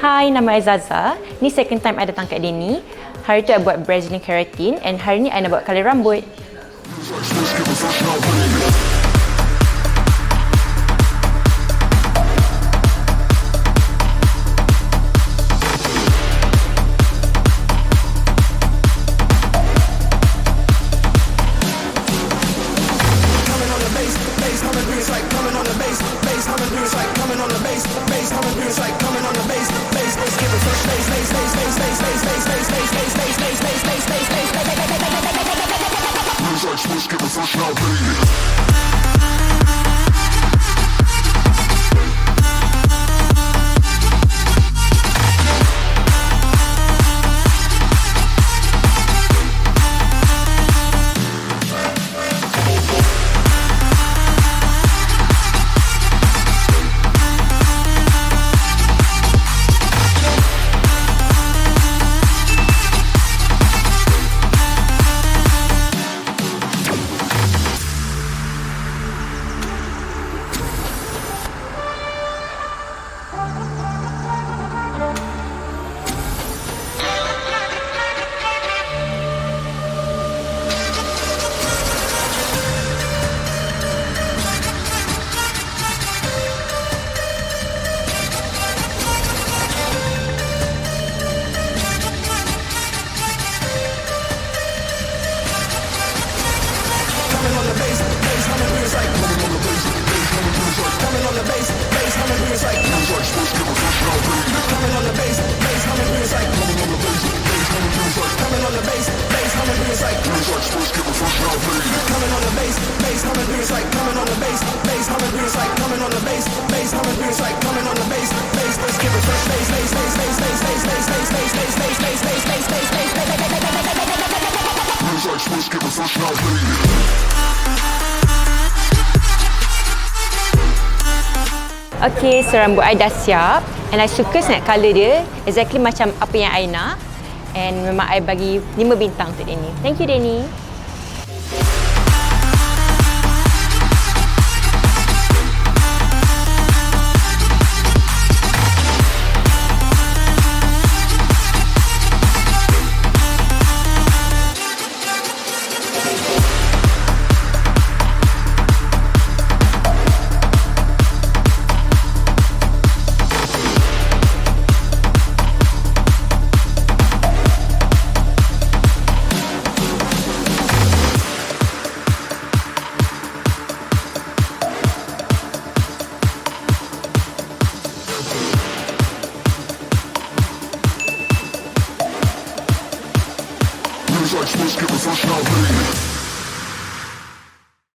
Hai, nama I Zaza. Ni second time I datang kat Denny. Hari tu I buat Brazilian keratin and hari ni I nak buat colour rambut. Okay, so rambut I dah siap and I suka sangat colour dia, exactly macam apa yang I nak, and memang I bagi 5 bintang untuk Denny. Thank you Denny. Let's get professional, baby.